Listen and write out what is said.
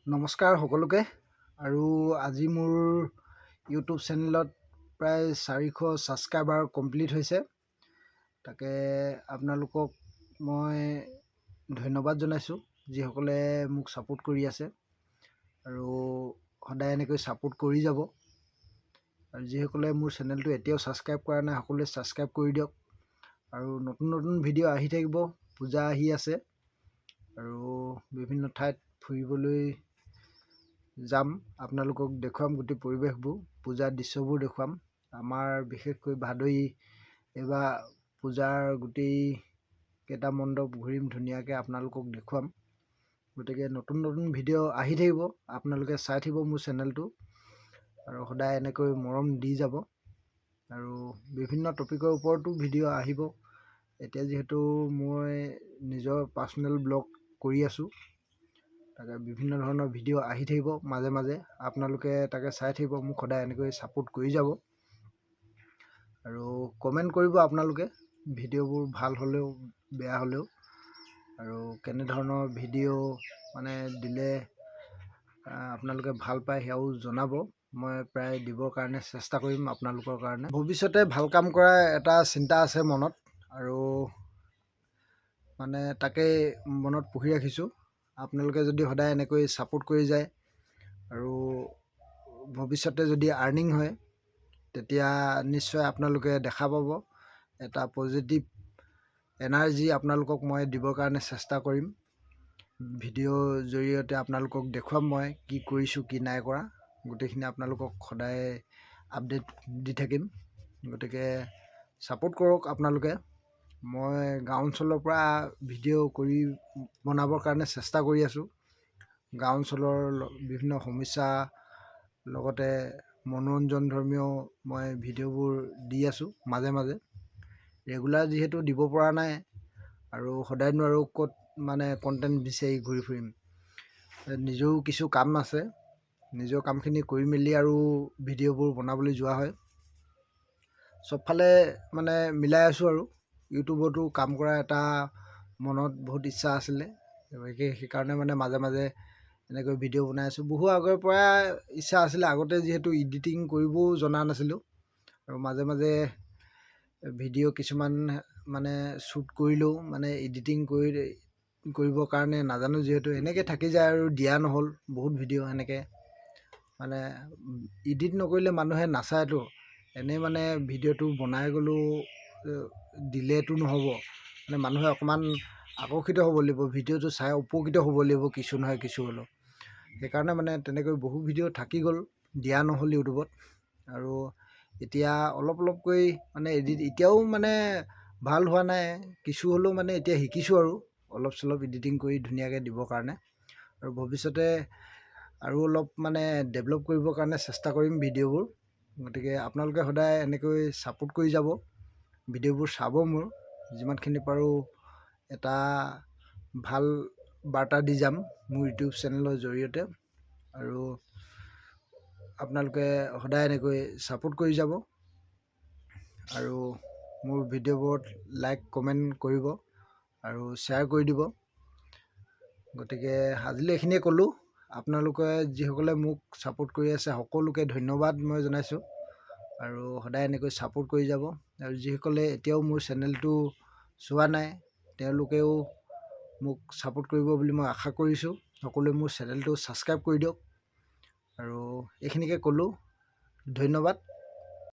নমস্কাৰ সকলোকে। আৰু আজি মোৰ ইউটিউব চেনেলত প্ৰায় 400 ছাবস্ক্ৰাইবাৰ কমপ্লিট হৈছে। তাকে আপোনালোকক মই ধন্যবাদ জনাইছোঁ, যিসকলে মোক ছাপোৰ্ট কৰি আছে আৰু সদায় এনেকৈ ছাপোৰ্ট কৰি যাব। আৰু যিসকলে মোৰ চেনেলটো এতিয়াও ছাবস্ক্ৰাইব কৰা নাই, সকলোৱে ছাবস্ক্ৰাইব কৰি দিয়ক। আৰু নতুন নতুন ভিডিঅ' আহি থাকিব। পূজা আহি আছে আৰু বিভিন্ন ঠাইত ফুৰিবলৈ যাম, আপোনালোকক দেখুৱাম গোটেই পৰিৱেশবোৰ, পূজাৰ দৃশ্যবোৰ দেখুৱাম। আমাৰ বিশেষকৈ ভাদৈ এইবাৰ পূজাৰ গোটেই কেইটা মণ্ডপ ঘূৰিম, ধুনীয়াকৈ আপোনালোকক দেখুৱাম। গতিকে নতুন নতুন ভিডিঅ' আহি থাকিব, আপোনালোকে চাই থাকিব মোৰ চেনেলটো আৰু সদায় এনেকৈ মৰম দি যাব। আৰু বিভিন্ন টপিকৰ ওপৰতো ভিডিঅ' আহিব। এতিয়া যিহেতু মই নিজৰ পাৰ্চনেল ব্লগ কৰি আছোঁ, তাকে বিভিন্ন ধৰণৰ ভিডিঅ' আহি থাকিব মাজে মাজে। আপোনালোকে তাকে চাই থাকিব, মোক সদায় এনেকৈ ছাপোৰ্ট কৰি যাব আৰু কমেণ্ট কৰিব আপোনালোকে, ভিডিঅ'বোৰ ভাল হ'লেও বেয়া হ'লেও, আৰু কেনেধৰণৰ ভিডিঅ' মানে দিলে আপোনালোকে ভাল পায় সেয়াও জনাব। মই প্ৰায় দিবৰ কাৰণে চেষ্টা কৰিম আপোনালোকৰ কাৰণে। ভৱিষ্যতে ভাল কাম কৰাৰ এটা চিন্তা আছে মনত, আৰু মানে তাকেই মনত পুহি ৰাখিছোঁ। আপোনালোকে যদি সদায় এনেকৈ ছাপোৰ্ট কৰি যায় আৰু ভৱিষ্যতে যদি আৰ্নিং হয়, তেতিয়া নিশ্চয় আপোনালোকে দেখা পাব। এটা পজিটিভ এনাৰ্জি আপোনালোকক মই দিবৰ কাৰণে চেষ্টা কৰিম। ভিডিঅ'ৰ জৰিয়তে আপোনালোকক দেখুৱাম মই কি কৰিছোঁ, কি নাই কৰা, গোটেইখিনি আপোনালোকক সদায় আপডেট দি থাকিম। গতিকে ছাপোৰ্ট কৰক আপোনালোকে। মই গাঁও অঞ্চলৰ পৰা ভিডিঅ' কৰি বনাবৰ কাৰণে চেষ্টা কৰি আছোঁ। গাঁও অঞ্চলৰ বিভিন্ন সমস্যা লগতে মনোৰঞ্জন ধৰ্মীয় মই ভিডিঅ'বোৰ দি আছোঁ মাজে মাজে। ৰেগুলাৰ যিহেতু দিব পৰা নাই, আৰু সদায়নো আৰু ক'ত মানে কণ্টেণ্ট বিচাৰি ঘূৰি ফুৰিম। নিজৰো কিছু কাম আছে, নিজৰ কামখিনি কৰি মেলি আৰু ভিডিঅ'বোৰ বনাবলৈ যোৱা হয়। চবফালে মানে মিলাই আছোঁ। আৰু ইউটিউবতো কাম কৰা এটা মনত বহুত ইচ্ছা আছিলে, সেইকাৰণে মানে মাজে মাজে এনেকৈ ভিডিঅ' বনাই আছোঁ। বহু আগৰ পৰা ইচ্ছা আছিলে, আগতে যিহেতু এডিটিং কৰিবও জনা নাছিলোঁ, আৰু মাজে মাজে ভিডিঅ' কিছুমান মানে শ্বুট কৰিলেও মানে এডিটিং কৰিবৰ কাৰণে নাজানো, যিহেতু এনেকৈ থাকি যায় আৰু দিয়া নহ'ল। বহুত ভিডিঅ' এনেকৈ মানে এডিট নকৰিলে মানুহে নাচায়তো, এনেই মানে ভিডিঅ'টো বনাই গ'লেও দিলেতো নহ'ব। মানে মানুহে অকণমান আকৰ্ষিত হ'ব লাগিব, ভিডিঅ'টো চাই উপকৃত হ'ব লাগিব কিছু নহয় কিছু হ'লেও। সেইকাৰণে মানে তেনেকৈ বহু ভিডিঅ' থাকি গ'ল, দিয়া নহ'ল ইউটিউবত। আৰু এতিয়া অলপ অলপকৈ মানে এতিয়াও মানে ভাল হোৱা নাই, কিছু হ'লেও মানে এতিয়া শিকিছোঁ আৰু অলপ চলপ এডিটিং কৰি ধুনীয়াকৈ দিবৰ কাৰণে। আৰু ভৱিষ্যতে আৰু অলপ মানে ডেভেলপ কৰিবৰ কাৰণে চেষ্টা কৰিম ভিডিঅ'বোৰ। গতিকে আপোনালোকে সদায় এনেকৈ ছাপোৰ্ট কৰি যাব, ভিডিঅ'বোৰ চাব, মোৰ যিমানখিনি পাৰোঁ এটা ভাল বাৰ্তা দি যাম মোৰ ইউটিউব চেনেলৰ জৰিয়তে। আৰু আপোনালোকে সদায় এনেকৈ ছাপোৰ্ট কৰি যাব, আৰু মোৰ ভিডিঅ'বোৰত লাইক কমেণ্ট কৰিব আৰু শ্বেয়াৰ কৰি দিব। গতিকে আজিলৈ এইখিনিয়ে ক'লোঁ। আপোনালোকে যিসকলে মোক ছাপোৰ্ট কৰি আছে সকলোকে ধন্যবাদ মই জনাইছোঁ, আৰু সদায় এনেকৈ ছাপোৰ্ট কৰি যাব। আৰু যিসকলে এতিয়াও মোৰ চেনেলটো চোৱা নাই, তেওঁলোকেও মোক ছাপোৰ্ট কৰিব বুলি মই আশা কৰিছোঁ। সকলোৱে মোৰ চেনেলটো ছাবস্ক্ৰাইব কৰি দিয়ক। আৰু এইখিনিকে ক'লোঁ, ধন্যবাদ।